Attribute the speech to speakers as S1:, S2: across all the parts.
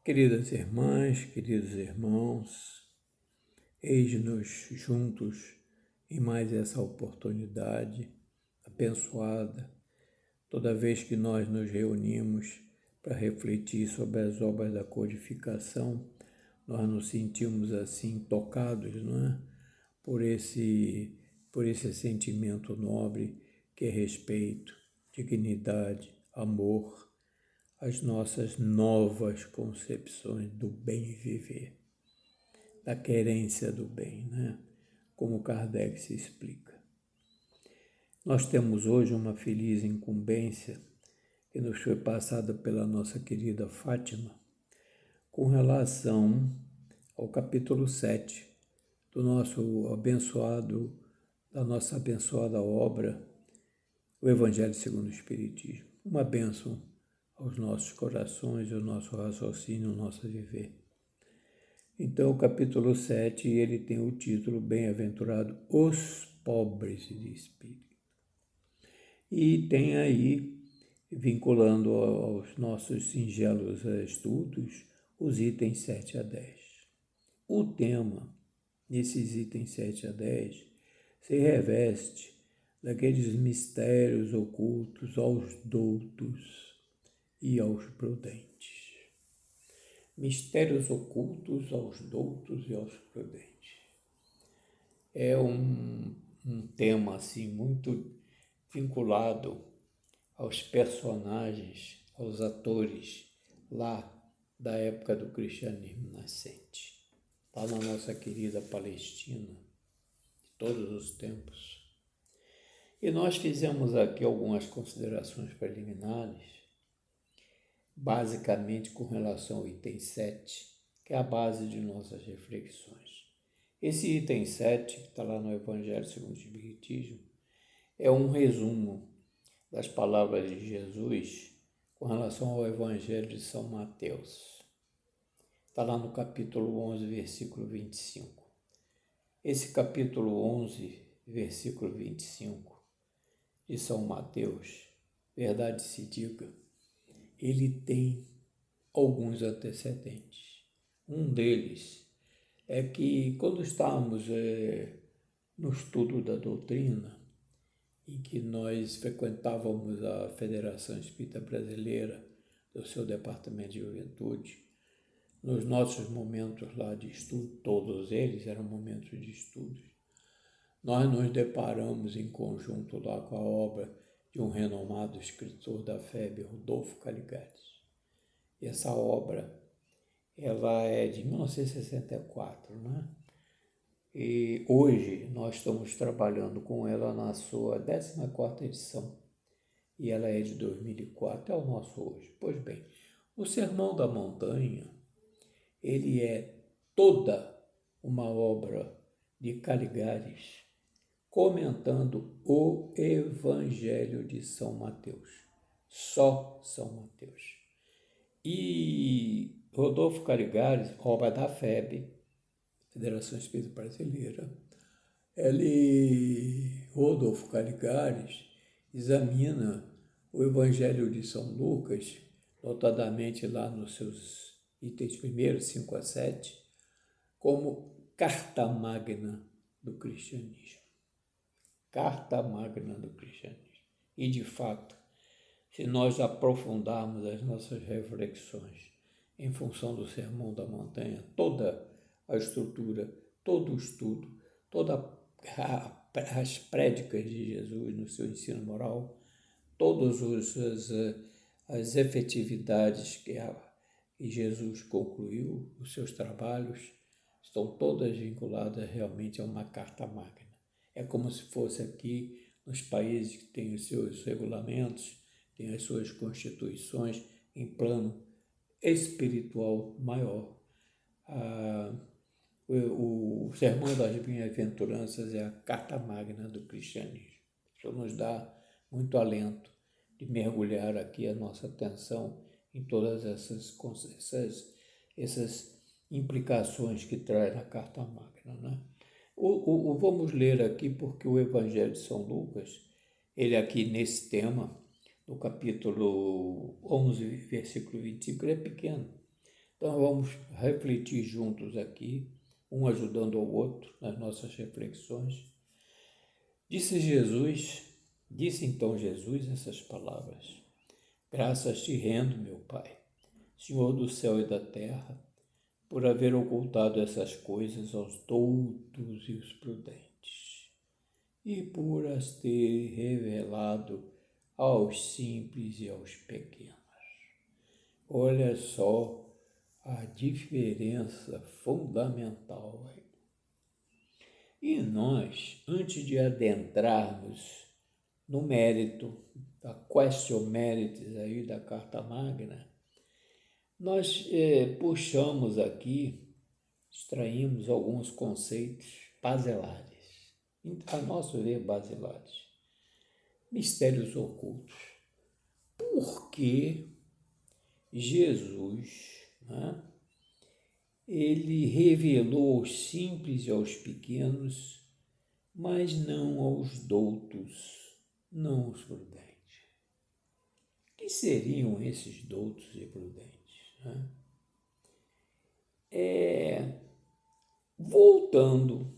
S1: Queridas irmãs, queridos irmãos, eis-nos juntos em mais essa oportunidade abençoada, toda vez que nós nos reunimos para refletir sobre as obras da codificação, nós nos sentimos assim tocados, não é? Por esse sentimento nobre que é respeito, dignidade, amor, as nossas novas concepções do bem viver, da querência do bem, né? Como Kardec se explica. Nós temos hoje uma feliz incumbência que nos foi passada pela nossa querida Fátima com relação ao capítulo 7 da nossa abençoada obra, o Evangelho segundo o Espiritismo. Uma bênção aos nossos corações, ao nosso raciocínio, ao nosso viver. Então, o capítulo 7, ele tem o título Bem-aventurado os pobres de espírito. E tem aí, vinculando aos nossos singelos estudos, os itens 7 a 10. O tema, nesses itens 7 a 10, se reveste daqueles mistérios ocultos aos doutos e aos prudentes. Mistérios ocultos aos doutos e aos prudentes. É um tema assim muito vinculado aos personagens, aos atores lá da época do cristianismo nascente, lá na nossa querida Palestina, de todos os tempos. E nós fizemos aqui algumas considerações preliminares, basicamente com relação ao item 7, que é a base de nossas reflexões. Esse item 7, que está lá no Evangelho segundo o Espiritismo, é um resumo das palavras de Jesus com relação ao Evangelho de São Mateus. Está lá no capítulo 11, versículo 25. Esse capítulo 11, versículo 25 de São Mateus, verdade se diga, ele tem alguns antecedentes. Um deles é que quando estávamos no estudo da doutrina, em que nós frequentávamos a Federação Espírita Brasileira, do seu departamento de juventude, nos nossos momentos lá de estudo, todos eles eram momentos de estudos, nós nos deparamos em conjunto lá com a obra de um renomado escritor da FEB, Rodolfo Caligares. E essa obra, ela é de 1964, né? E hoje nós estamos trabalhando com ela na sua 14ª edição. E ela é de 2004, é o nosso hoje. Pois bem, o Sermão da Montanha, ele é toda uma obra de Caligares comentando o Evangelho de São Mateus. Só São Mateus. E Rodolfo Caligares, obra da FEB, Federação Espírita Brasileira, Rodolfo Caligares examina o Evangelho de São Lucas, notadamente lá nos seus itens primeiros, 5 a 7, como carta magna do cristianismo. Carta magna do cristianismo. E, de fato, se nós aprofundarmos as nossas reflexões em função do Sermão da Montanha, toda a estrutura, todo o estudo, todas as prédicas de Jesus no seu ensino moral, todas as efetividades que Jesus concluiu, os seus trabalhos, estão todas vinculadas realmente a uma carta magna. É como se fosse aqui nos países que têm os seus regulamentos, têm as suas constituições em plano espiritual maior. O Sermão das Bem-aventuranças é a carta magna do cristianismo. Isso nos dá muito alento de mergulhar aqui a nossa atenção em todas essas implicações que traz a carta magna, né? Vamos ler aqui porque o Evangelho de São Lucas, ele aqui nesse tema, no capítulo 11, versículo 25, ele é pequeno. Então vamos refletir juntos aqui, um ajudando ao outro nas nossas reflexões. Disse então Jesus essas palavras: Graças te rendo, meu Pai, Senhor do céu e da terra, por haver ocultado essas coisas aos doutos e os prudentes, e por as ter revelado aos simples e aos pequenos. Olha só a diferença fundamental aí. E nós, antes de adentrarmos no mérito, da question merites aí da Carta Magna, nós puxamos aqui, extraímos alguns conceitos basilares, a nosso ver basilares, mistérios ocultos. Por que Jesus, né, ele revelou aos simples e aos pequenos, mas não aos doutos, não aos prudentes? Que seriam esses doutos e prudentes? Né? Voltando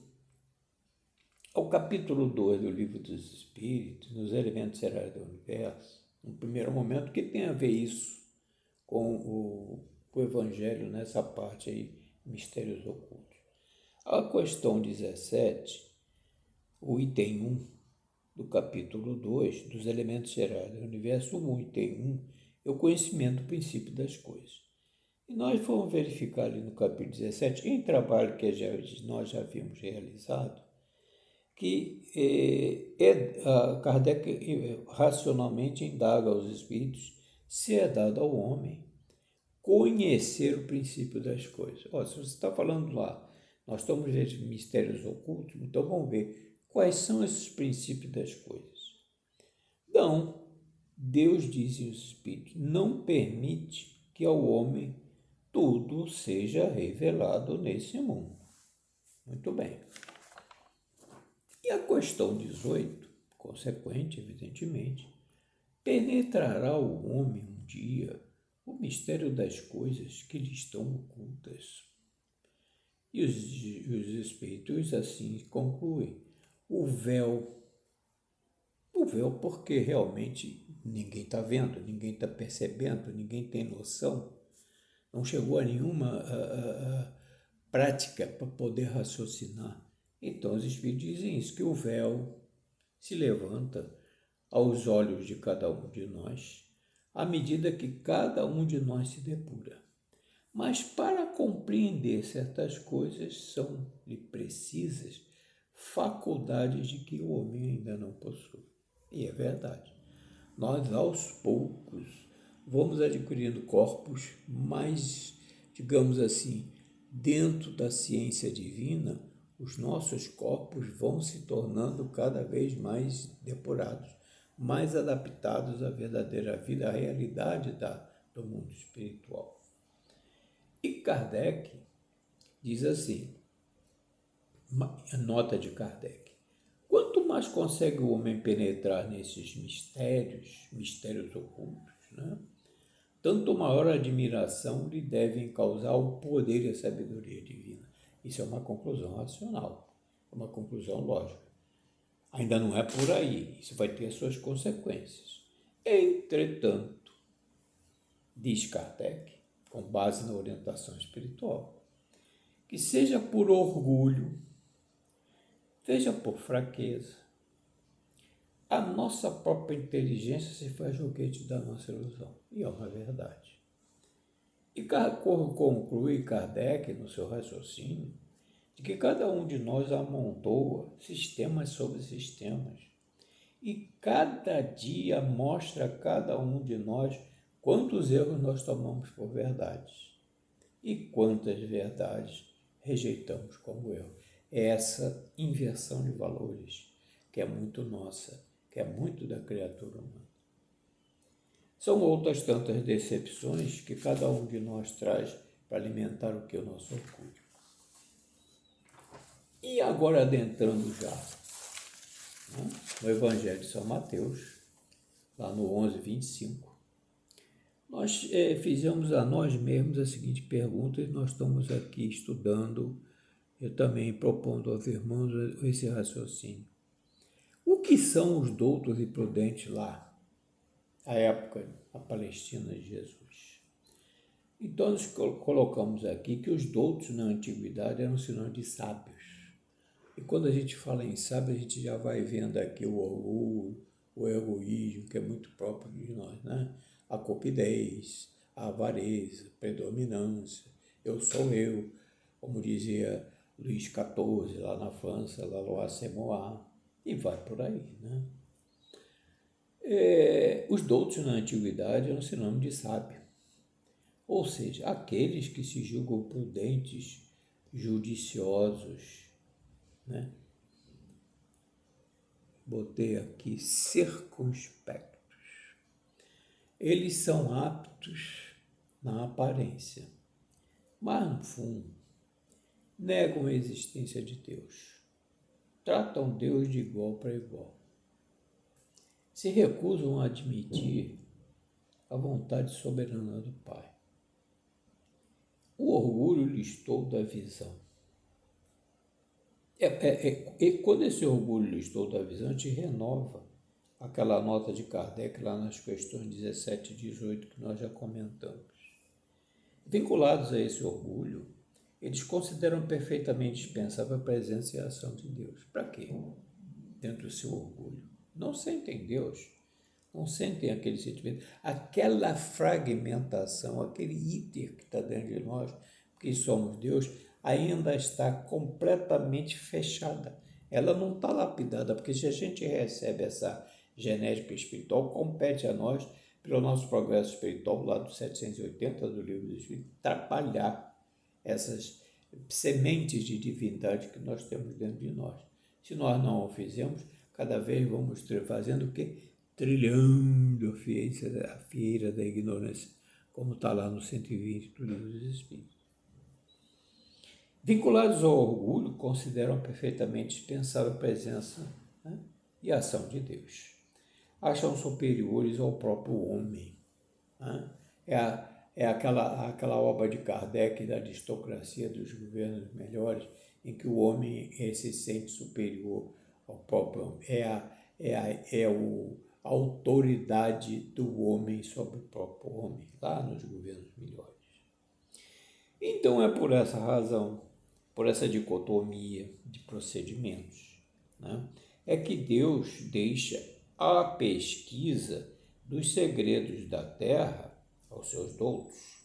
S1: ao capítulo 2 do Livro dos Espíritos, nos elementos gerais do universo, no primeiro momento, que tem a ver isso com o Evangelho nessa parte aí, mistérios ocultos. A questão 17, o item 1 do capítulo 2 dos elementos gerais do universo, o item 1 é o conhecimento do princípio das coisas. E nós fomos verificar ali no capítulo 17, em trabalho que nós já havíamos realizado, que Kardec racionalmente indaga aos espíritos se é dado ao homem conhecer o princípio das coisas. Se você está falando lá, nós estamos vendo mistérios ocultos, então vamos ver quais são esses princípios das coisas. Então, Deus diz aos espíritos, não permite que ao homem tudo seja revelado nesse mundo. Muito bem. E a questão 18, consequente, evidentemente, penetrará o homem um dia o mistério das coisas que lhe estão ocultas. E os espíritos assim concluem. O véu porque realmente ninguém está vendo, ninguém está percebendo, ninguém tem noção, não chegou a nenhuma prática para poder raciocinar. Então os espíritos dizem isso, que o véu se levanta aos olhos de cada um de nós, à medida que cada um de nós se depura. Mas para compreender certas coisas são-lhe precisas faculdades de que o homem ainda não possui. E é verdade. Nós, aos poucos, vamos adquirindo corpos mais, digamos assim, dentro da ciência divina, os nossos corpos vão se tornando cada vez mais depurados, mais adaptados à verdadeira vida, à realidade do mundo espiritual. E Kardec diz assim, a nota de Kardec, quanto mais consegue o homem penetrar nesses mistérios ocultos, né, tanto maior admiração lhe devem causar o poder e a sabedoria divina. Isso é uma conclusão racional, uma conclusão lógica. Ainda não é por aí, isso vai ter as suas consequências. Entretanto, diz Kardec, com base na orientação espiritual, que seja por orgulho, seja por fraqueza, a nossa própria inteligência se faz joguete da nossa ilusão. E é uma verdade. E conclui Kardec, no seu raciocínio, de que cada um de nós amontoa sistemas sobre sistemas. E cada dia mostra a cada um de nós quantos erros nós tomamos por verdades e quantas verdades rejeitamos como erro. É essa inversão de valores que é muito nossa, que é muito da criatura humana. São outras tantas decepções que cada um de nós traz para alimentar o que é o nosso orgulho. E agora adentrando já, né, no Evangelho de São Mateus, lá no 11:25, Nós fizemos a nós mesmos a seguinte pergunta e nós estamos aqui estudando, eu também propondo aos irmãos esse raciocínio. O que são os doutos e prudentes lá, à época, a Palestina de Jesus? Então, nós colocamos aqui que os doutos na antiguidade eram sinônimo de sábios. E quando a gente fala em sábio, a gente já vai vendo aqui o orgulho, o egoísmo, que é muito próprio de nós, né? A cupidez, a avareza, a predominância, eu sou eu, como dizia Luís XIV lá na França, La Loi c'est moi, e vai por aí, né? Os doutos na antiguidade eram sinônimo de sábio, ou seja, aqueles que se julgam prudentes, judiciosos, né? Botei aqui circunspectos. Eles são aptos na aparência, mas no fundo negam a existência de Deus. Tratam Deus de igual para igual. Se recusam a admitir a vontade soberana do Pai. O orgulho lhes toda a visão. E quando esse orgulho lhes toda a visão, a gente renova aquela nota de Kardec lá nas questões 17 e 18 que nós já comentamos. Vinculados a esse orgulho, eles consideram perfeitamente dispensável a presença e a ação de Deus. Para quê? Dentro do seu orgulho. Não sentem Deus, não sentem aquele sentimento, aquela fragmentação, aquele íter que está dentro de nós, porque somos Deus, ainda está completamente fechada. Ela não está lapidada, porque se a gente recebe essa genética espiritual, compete a nós, pelo nosso progresso espiritual, lá do 780 do Livro dos Espíritos, trabalhar essas sementes de divindade que nós temos dentro de nós. Se nós não o fizermos, cada vez vamos fazendo o quê? Trilhando a fieira da ignorância, como está lá no 120 do Livro dos Espíritos. Vinculados ao orgulho, consideram perfeitamente dispensável a presença, né, e a ação de Deus. Acham superiores ao próprio homem. Né? É aquela obra de Kardec da aristocracia dos governos melhores, em que o homem se sente superior ao próprio homem. A autoridade do homem sobre o próprio homem, lá nos governos melhores. Então é por essa razão, por essa dicotomia de procedimentos, né, é que Deus deixa a pesquisa dos segredos da terra aos seus doutos.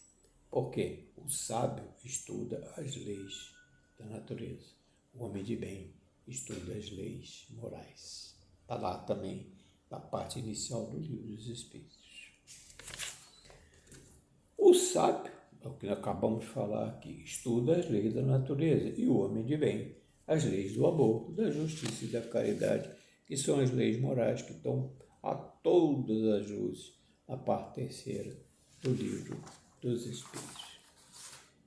S1: Porque o sábio estuda as leis da natureza. O homem de bem estuda as leis morais. Está lá também na parte inicial do Livro dos Espíritos. O sábio, é o que acabamos de falar aqui, estuda as leis da natureza. E o homem de bem, as leis do amor, da justiça e da caridade, que são as leis morais que estão a todas as luzes na parte terceira do Livro dos Espíritos.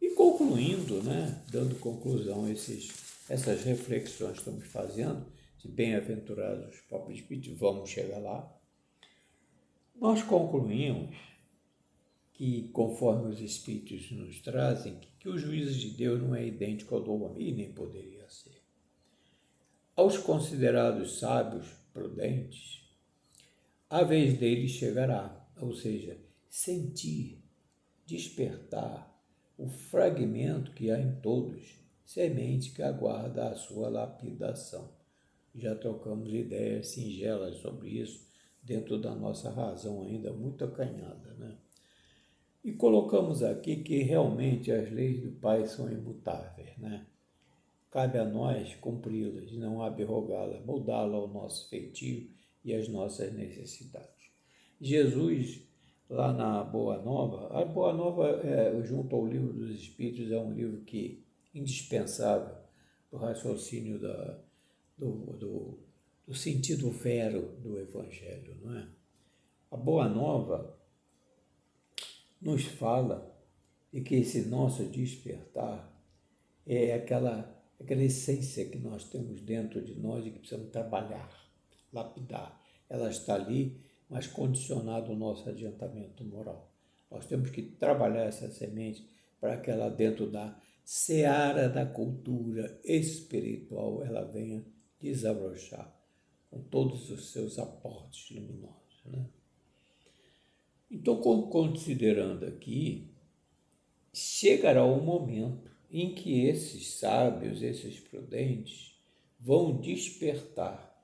S1: E concluindo, né, dando conclusão a essas reflexões que estamos fazendo, de bem-aventurados os próprios Espíritos, vamos chegar lá, nós concluímos que, conforme os Espíritos nos trazem, que o juízo de Deus não é idêntico ao do homem, e nem poderia ser. Aos considerados sábios, prudentes, a vez deles chegará, ou seja, sentir, despertar o fragmento que há em todos, semente que aguarda a sua lapidação. Já trocamos ideias singelas sobre isso dentro da nossa razão ainda muito acanhada, né? E colocamos aqui que realmente as leis do Pai são imutáveis, né? Cabe a nós cumpri-las, não abrogá-las, mudá-las ao nosso feitio e às nossas necessidades. Jesus, lá na Boa Nova, a Boa Nova, junto ao Livro dos Espíritos, é um livro que indispensável do raciocínio do sentido vero do Evangelho, não é? A Boa Nova nos fala de que esse nosso despertar é aquela essência que nós temos dentro de nós e que precisamos trabalhar, lapidar. Ela está ali, mas condicionada ao nosso adiantamento moral. Nós temos que trabalhar essa semente para que ela, dentro da seara da cultura espiritual, ela venha desabrochar com todos os seus aportes luminosos, né? Então, considerando aqui, chegará o momento em que esses sábios, esses prudentes, vão despertar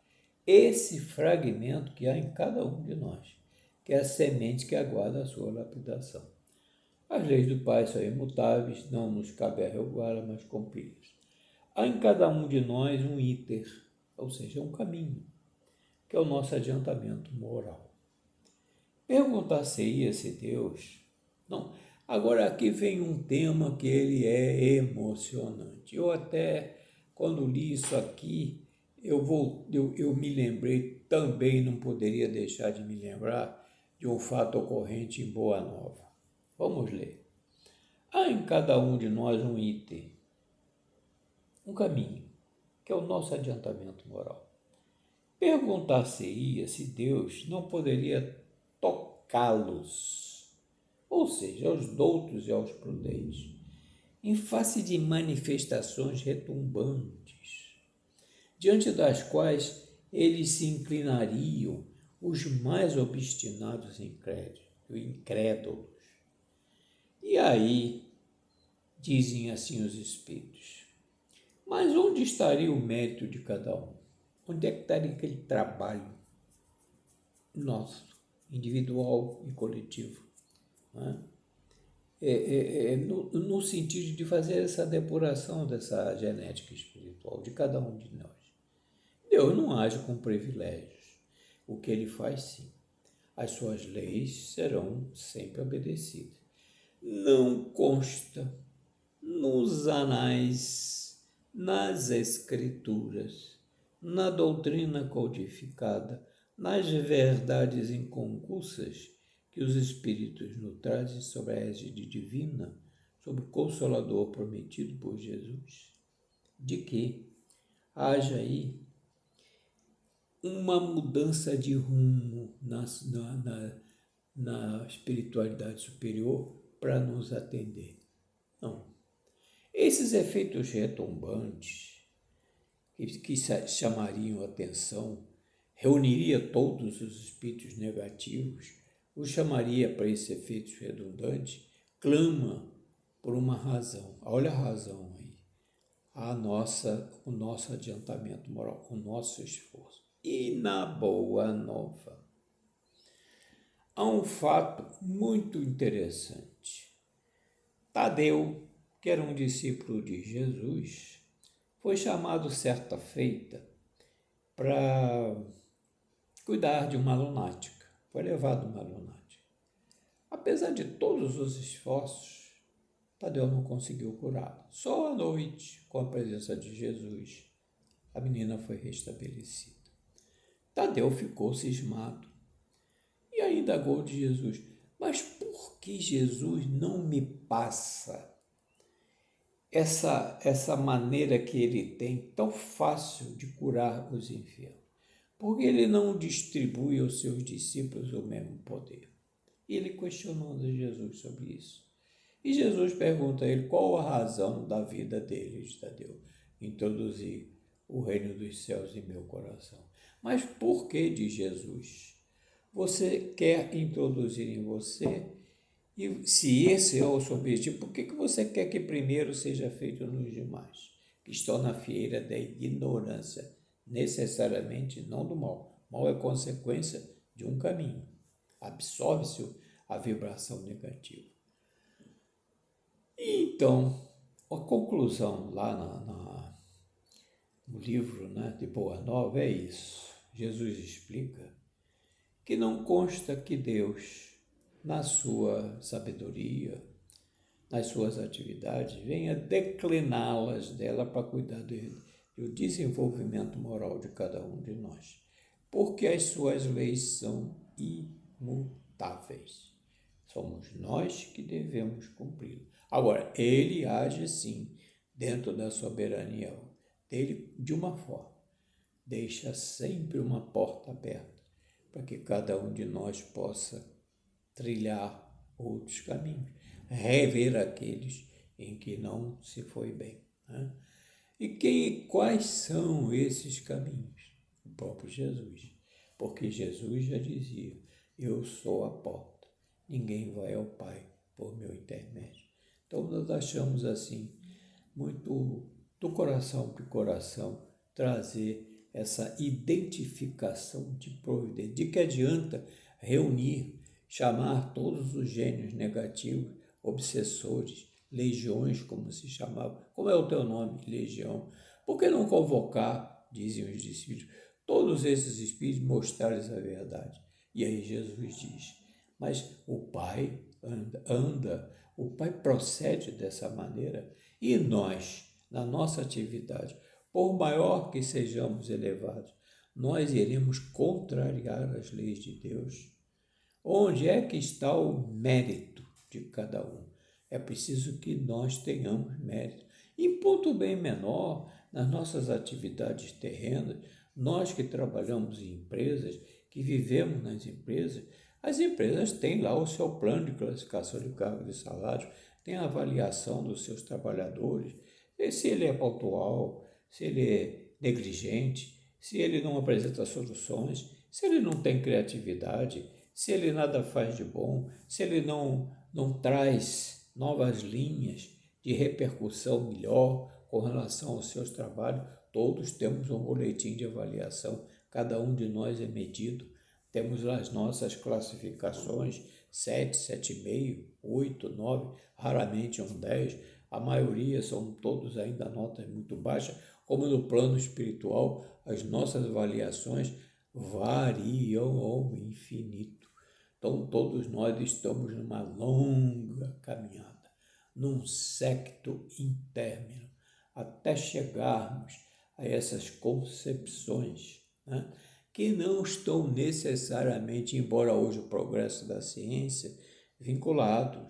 S1: esse fragmento que há em cada um de nós, que é a semente que aguarda a sua lapidação. As leis do Pai são imutáveis, não nos cabe arregá-las, mas cumpri-las. Há em cada um de nós um íter, ou seja, um caminho, que é o nosso adiantamento moral. Perguntar-se-ia se Deus... Não, agora aqui vem um tema que ele é emocionante. Eu até, quando li isso aqui, eu me lembrei também, não poderia deixar de me lembrar, de um fato ocorrente em Boa Nova. Vamos ler. Há em cada um de nós um item, um caminho, que é o nosso adiantamento moral. Perguntar-se-ia se Deus não poderia tocá-los, ou seja, aos doutos e aos prudentes, em face de manifestações retumbantes, diante das quais eles se inclinariam os mais obstinados e incrédulos. E aí, dizem assim os espíritos, mas onde estaria o mérito de cada um? Onde é que estaria aquele trabalho nosso, individual e coletivo? Né? No sentido de fazer essa depuração dessa genética espiritual de cada um de nós. Deus não age com privilégios. O que ele faz, sim. As suas leis serão sempre obedecidas. Não consta nos anais, nas escrituras, na doutrina codificada, nas verdades inconcussas que os Espíritos nos trazem sobre a égide divina, sobre o Consolador prometido por Jesus, de que haja aí uma mudança de rumo na espiritualidade superior para nos atender. Não. Esses efeitos retumbantes que chamariam a atenção, reuniria todos os espíritos negativos, os chamaria para esses efeitos redundantes, clama por uma razão. Olha a razão aí. O nosso adiantamento moral, o nosso esforço. E na Boa Nova, há um fato muito interessante. Tadeu, que era um discípulo de Jesus, foi chamado certa feita para cuidar de uma lunática. Foi levado uma lunática. Apesar de todos os esforços, Tadeu não conseguiu curá-la. Só à noite, com a presença de Jesus, a menina foi restabelecida. Tadeu ficou cismado e ainda indagou de Jesus: mas por que Jesus não me passa essa maneira que ele tem tão fácil de curar os enfermos? Por que ele não distribui aos seus discípulos o mesmo poder? E ele questionando Jesus sobre isso. E Jesus pergunta a ele qual a razão da vida dele, Tadeu, introduzir o reino dos céus em meu coração. Mas por que, diz Jesus, você quer introduzir em você? E se esse é o seu objetivo, por que você quer que primeiro seja feito nos demais, que estão na fieira da ignorância, necessariamente não do mal? Mal é consequência de um caminho. Absorve-se a vibração negativa. Então, a conclusão lá no livro, né, de Boa Nova é isso. Jesus explica que não consta que Deus, na sua sabedoria, nas suas atividades, venha decliná-las dela para cuidar do desenvolvimento moral de cada um de nós, porque as suas leis são imutáveis. Somos nós que devemos cumpri-lo. Agora, ele age sim, dentro da soberania dele, de uma forma. Deixa sempre uma porta aberta para que cada um de nós possa trilhar outros caminhos, rever aqueles em que não se foi bem. Né? E quais são esses caminhos? O próprio Jesus. Porque Jesus já dizia, eu sou a porta, ninguém vai ao Pai por meu intermédio. Então nós achamos assim, muito do coração para o coração, trazer essa identificação de providência. De que adianta reunir, chamar todos os gênios negativos, obsessores, legiões, como se chamava. Como é o teu nome, legião? Por que não convocar, dizem os discípulos, todos esses espíritos, mostrar-lhes a verdade? E aí Jesus diz, mas o Pai anda, o Pai procede dessa maneira e nós, na nossa atividade, por maior que sejamos elevados, nós iremos contrariar as leis de Deus. Onde é que está o mérito de cada um? É preciso que nós tenhamos mérito. Em ponto bem menor, nas nossas atividades terrenas, nós que trabalhamos em empresas, que vivemos nas empresas, as empresas têm lá o seu plano de classificação de cargos e salários, tem a avaliação dos seus trabalhadores, e se ele é pontual, se ele é negligente, se ele não apresenta soluções, se ele não tem criatividade, se ele nada faz de bom, se ele não traz novas linhas de repercussão melhor com relação aos seus trabalhos, todos temos um boletim de avaliação, cada um de nós é medido, temos as nossas classificações, 7, 7,5, 8, 9, raramente um 10, a maioria são todos ainda notas muito baixas, como no plano espiritual, as nossas avaliações variam ao infinito. Então, todos nós estamos numa longa caminhada, num séquito interno, até chegarmos a essas concepções, né, que não estão necessariamente, embora hoje o progresso da ciência, vinculados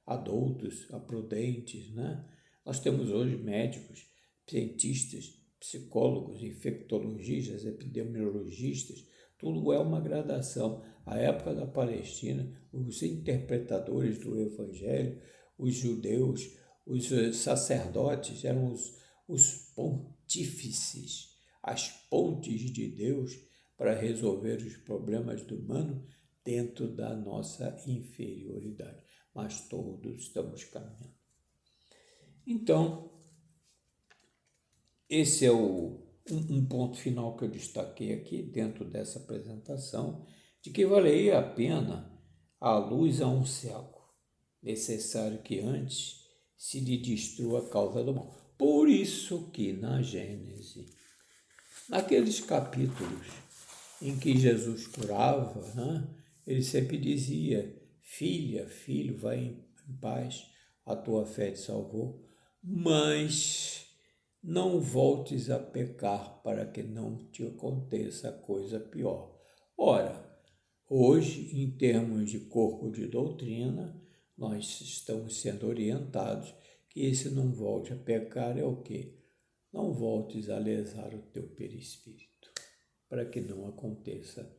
S1: a doutos, a prudentes, né? Nós temos hoje médicos, cientistas, psicólogos, infectologistas, epidemiologistas, tudo é uma gradação. A época da Palestina, os interpretadores do Evangelho, os judeus, os sacerdotes eram os pontífices, as pontes de Deus para resolver os problemas do humano dentro da nossa inferioridade. Mas todos estamos caminhando. Então, esse é um ponto final que eu destaquei aqui dentro dessa apresentação, de que valeria a pena a luz a um cego, necessário que antes se lhe destrua a causa do mal. Por isso que na Gênese, naqueles capítulos em que Jesus curava, né, ele sempre dizia, filha, filho, vai em paz, a tua fé te salvou, mas não voltes a pecar para que não te aconteça coisa pior. Ora, hoje, em termos de corpo de doutrina, nós estamos sendo orientados que esse não volte a pecar é o quê? Não voltes a lesar o teu perispírito, para que não aconteça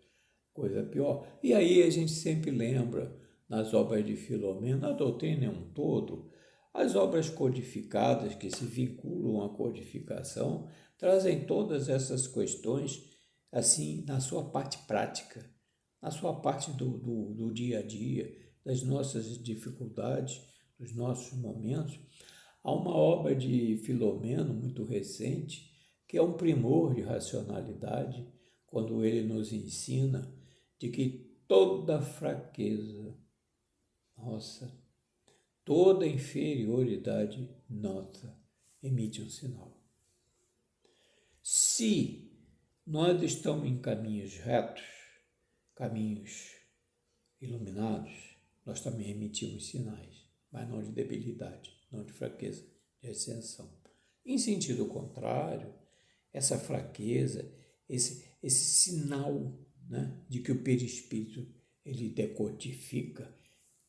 S1: coisa pior. E aí a gente sempre lembra, nas obras de Filomeno, a doutrina é um todo, as obras codificadas que se vinculam à codificação trazem todas essas questões assim na sua parte prática, na sua parte do dia a dia, das nossas dificuldades, dos nossos momentos. Há uma obra de Filomeno muito recente, que é um primor de racionalidade, quando ele nos ensina de que toda fraqueza nossa, toda inferioridade nossa emite um sinal. Se nós estamos em caminhos retos, caminhos iluminados, nós também emitimos sinais, mas não de debilidade, não de fraqueza, de ascensão. Em sentido contrário, essa fraqueza, esse sinal, né, de que o perispírito ele decodifica,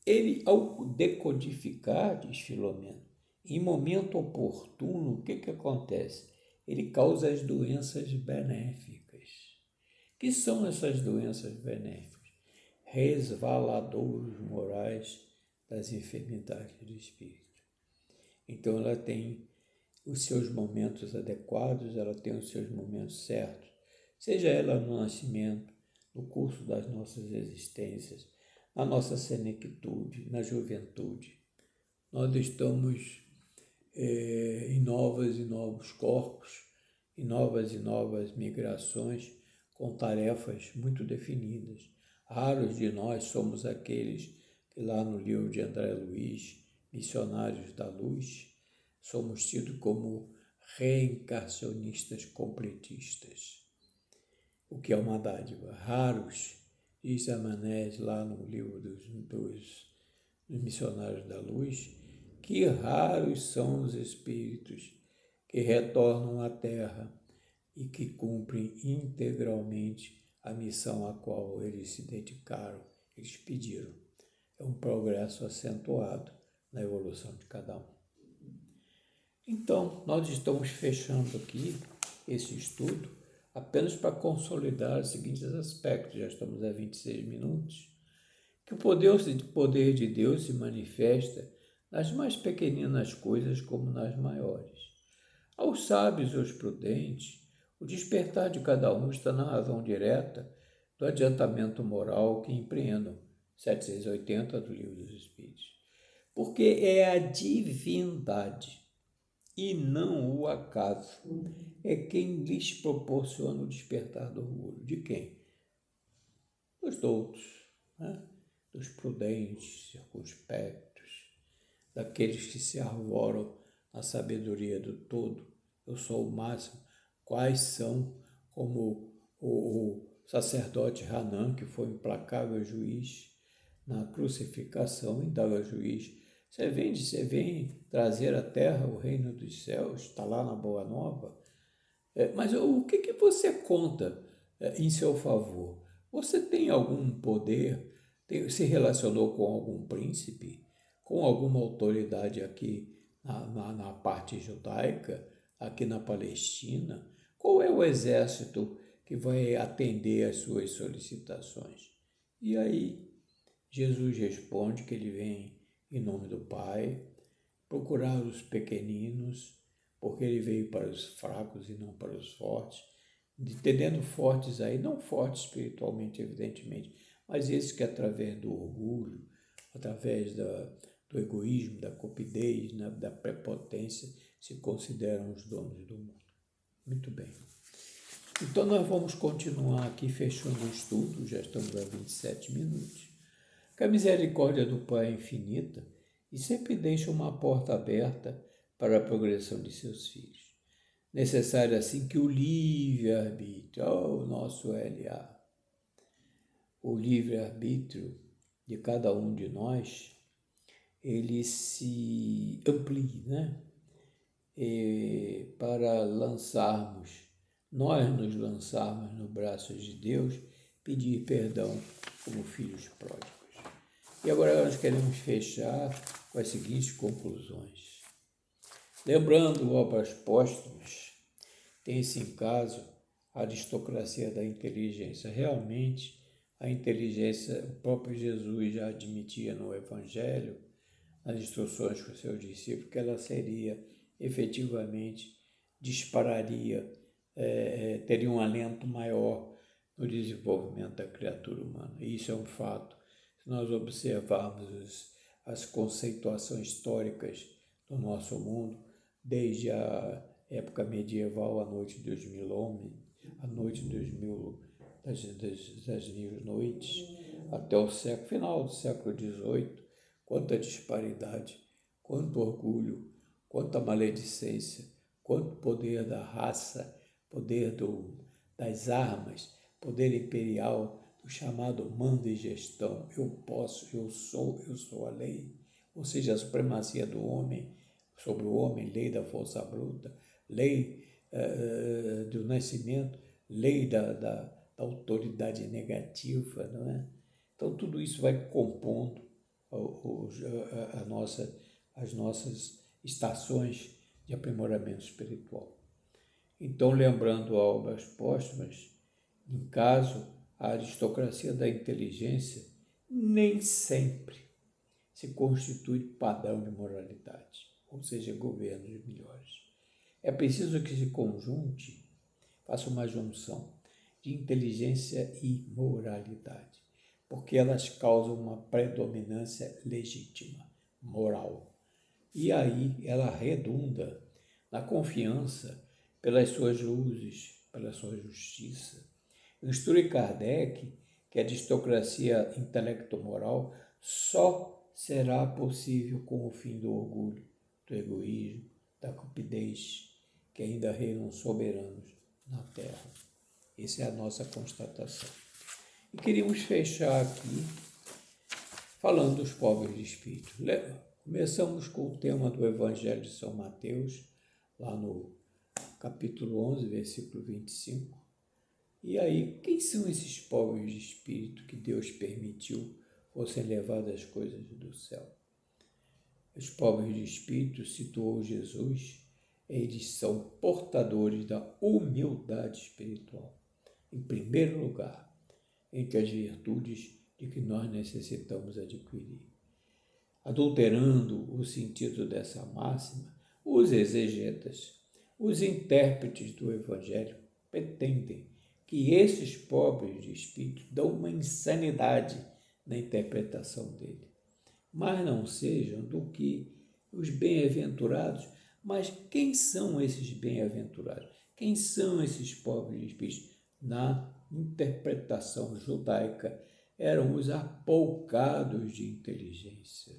S1: ele ao decodificar, diz Filomeno, em momento oportuno, o que acontece? Ele causa as doenças benéficas. Que são essas doenças benéficas? Resvaladouros morais, das enfermidades do espírito. Então ela tem os seus momentos adequados, ela tem os seus momentos certos, seja ela no nascimento, no curso das nossas existências, na nossa senectude, na juventude. Nós estamos em novos e novos corpos, em novas e novas migrações, com tarefas muito definidas. Raros de nós somos aqueles que lá no livro de André Luiz, Missionários da Luz, somos tidos como reencarnacionistas completistas, o que é uma dádiva. Raros, diz Amanés lá no livro dos Missionários da Luz, que raros são os espíritos que retornam à Terra e que cumprem integralmente a missão a qual eles se dedicaram, eles pediram. É um progresso acentuado na evolução de cada um. Então, nós estamos fechando aqui esse estudo apenas para consolidar os seguintes aspectos. Já estamos a 26 minutos. Que o poder de Deus se manifesta nas mais pequeninas coisas como nas maiores. Aos sábios e aos prudentes, o despertar de cada um está na razão direta do adiantamento moral que empreendam, 780 do Livro dos Espíritos. Porque é a divindade e não o acaso é quem lhes proporciona o despertar do orgulho. De quem? Dos doutos, né? Dos prudentes, circunspectos, daqueles que se arvoram na sabedoria do todo. Eu sou o máximo. Quais são, como o sacerdote Hanan, que foi implacável juiz na crucificação, indaga ao juiz: você vem trazer à terra o reino dos céus, está lá na Boa Nova, mas o que você conta em seu favor? Você tem algum poder? Se relacionou com algum príncipe? Com alguma autoridade aqui na parte judaica, aqui na Palestina? Qual é o exército que vai atender às suas solicitações? E aí, Jesus responde que ele vem em nome do Pai, procurar os pequeninos, porque ele veio para os fracos e não para os fortes, entendendo fortes aí, não fortes espiritualmente, evidentemente, mas esses que através do orgulho, através do egoísmo, da cupidez, né, da prepotência, se consideram os donos do mundo. Muito bem. Então nós vamos continuar aqui fechando o estudo, já estamos a 27 minutos. Que a misericórdia do Pai é infinita e sempre deixa uma porta aberta para a progressão de seus filhos. Necessário assim que o livre-arbítrio, o nosso LA, o livre-arbítrio de cada um de nós, ele se amplie, né? Para nós nos lançarmos nos braços de Deus, pedir perdão como filhos pródigos. E agora nós queremos fechar com as seguintes conclusões. Lembrando obras póstumas, tem-se em caso a aristocracia da inteligência. Realmente, a inteligência, o próprio Jesus já admitia no Evangelho, nas instruções com os seus discípulos, que ela seria efetivamente, teria um alento maior no desenvolvimento da criatura humana. E isso é um fato. Se nós observarmos as conceituações históricas do nosso mundo, desde a época medieval, a noite dos mil homens, a noite das mil noites, até o final do século XVIII, quanta disparidade, quanto orgulho, quanta maledicência, quanto poder da raça, poder das armas, poder imperial, do chamado mando e gestão. Eu posso, eu sou a lei, ou seja, a supremacia do homem sobre o homem, lei da força bruta, lei do nascimento, lei da autoridade negativa, não é? Então, tudo isso vai compondo as nossas estações de aprimoramento espiritual. Então, lembrando obras póstumas, em caso, a aristocracia da inteligência nem sempre se constitui padrão de moralidade, ou seja, governos melhores. É preciso que se conjunte, faça uma junção de inteligência e moralidade, porque elas causam uma predominância legítima, moral. E aí ela redunda na confiança pelas suas luzes, pela sua justiça. Instrui Kardec que a aristocracia intelecto-moral só será possível com o fim do orgulho, do egoísmo, da cupidez, que ainda reinam soberanos na Terra. Essa é a nossa constatação. E queríamos fechar aqui falando dos pobres de espírito. Começamos com o tema do Evangelho de São Mateus, lá no capítulo 11, versículo 25. E aí, quem são esses pobres de espírito que Deus permitiu fossem levados às coisas do céu? Os pobres de espírito, situou Jesus, eles são portadores da humildade espiritual, em primeiro lugar, entre as virtudes de que nós necessitamos adquirir. Adulterando o sentido dessa máxima, os exegetas, os intérpretes do Evangelho, pretendem que esses pobres de espírito dão uma insanidade na interpretação dele, mas não sejam do que os bem-aventurados. Mas quem são esses bem-aventurados? Quem são esses pobres de espírito? Na interpretação judaica, eram os apoucados de inteligência.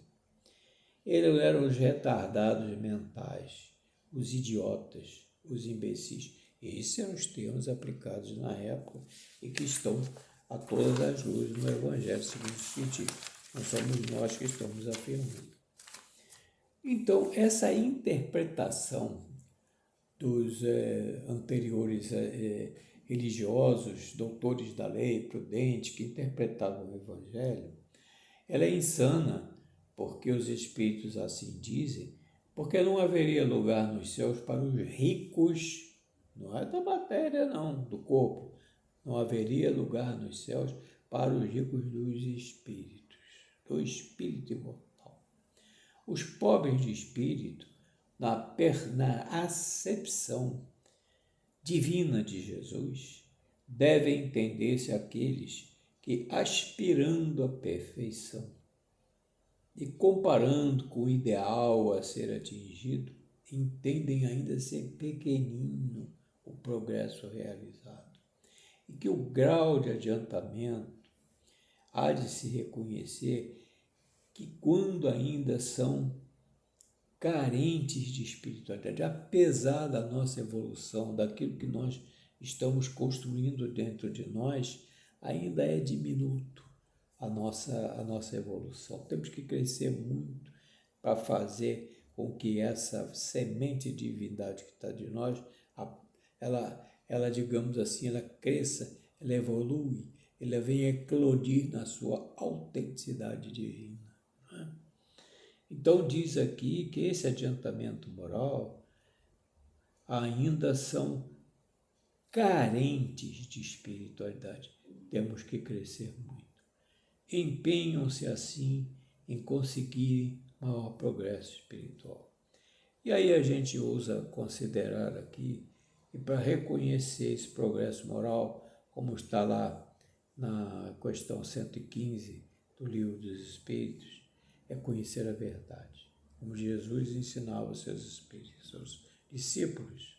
S1: Eles eram os retardados mentais, os idiotas, os imbecis. Esses eram os termos aplicados na época e que estão a todas as luzes no Evangelho segundo o Espiritismo. Não somos nós que estamos afirmando. Então, essa interpretação dos anteriores religiosos, doutores da lei, prudentes, que interpretavam o Evangelho, ela é insana, porque os Espíritos assim dizem, porque não haveria lugar nos céus para os ricos. Não é da matéria, não, do corpo. Não haveria lugar nos céus para os ricos dos espíritos, do espírito imortal. Os pobres de espírito, na acepção divina de Jesus, devem entender-se aqueles que, aspirando à perfeição e comparando com o ideal a ser atingido, entendem ainda ser pequenino o progresso realizado, e que o grau de adiantamento há de se reconhecer que quando ainda são carentes de espiritualidade, apesar da nossa evolução, daquilo que nós estamos construindo dentro de nós, ainda é diminuto a nossa evolução. Temos que crescer muito para fazer com que essa semente de divindade que está de nós, ela, digamos assim, ela cresça, ela evolui, ela venha eclodir na sua autenticidade divina. Né? Então diz aqui que esse adiantamento moral ainda são carentes de espiritualidade. Temos que crescer muito. Empenham-se assim em conseguir maior progresso espiritual. E aí a gente ousa considerar aqui, e para reconhecer esse progresso moral, como está lá na questão 115 do Livro dos Espíritos, é conhecer a verdade, como Jesus ensinava aos seus espíritos, seus discípulos,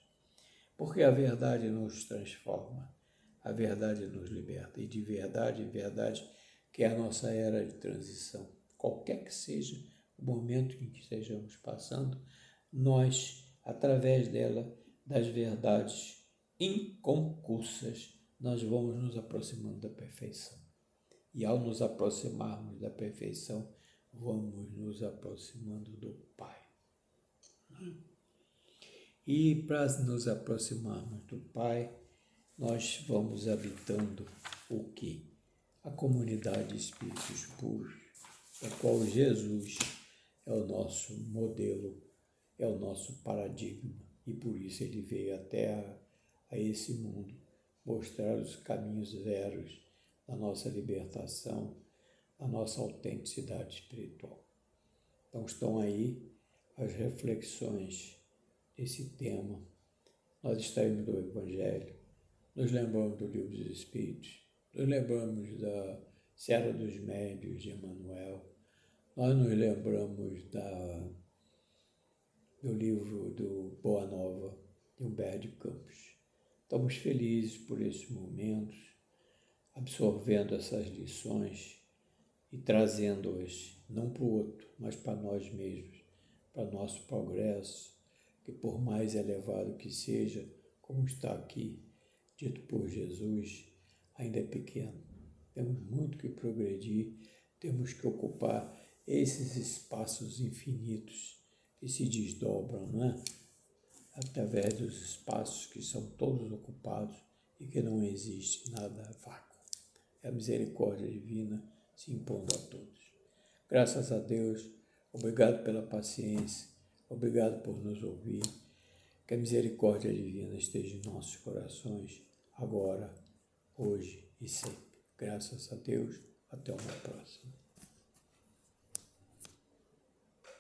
S1: porque a verdade nos transforma, a verdade nos liberta, e de verdade em verdade, que é a nossa era de transição, qualquer que seja o momento em que estejamos passando, nós, através dela, das verdades inconcussas, nós vamos nos aproximando da perfeição. E ao nos aproximarmos da perfeição, vamos nos aproximando do Pai. E para nos aproximarmos do Pai, nós vamos habitando o quê? A comunidade de espíritos puros, da qual Jesus é o nosso modelo, é o nosso paradigma, e por isso ele veio até a esse mundo mostrar os caminhos veros da nossa libertação, da nossa autenticidade espiritual. Então estão aí as reflexões desse tema. Nós estamos do Evangelho, nos lembramos do Livro dos Espíritos, nos lembramos da Serra dos Médios de Emmanuel, nós nos lembramos do livro do Boa Nova, de Humberto de Campos. Estamos felizes por esses momentos, absorvendo essas lições e trazendo-as não para o outro, mas para nós mesmos, para nosso progresso, que por mais elevado que seja, como está aqui, dito por Jesus, ainda é pequeno. Temos muito que progredir, temos que ocupar esses espaços infinitos que se desdobram, não é? Através dos espaços que são todos ocupados e que não existe nada vácuo. É a misericórdia divina se impondo a todos. Graças a Deus, obrigado pela paciência, obrigado por nos ouvir. Que a misericórdia divina esteja em nossos corações, agora, hoje e sempre. Graças a Deus, até uma próxima.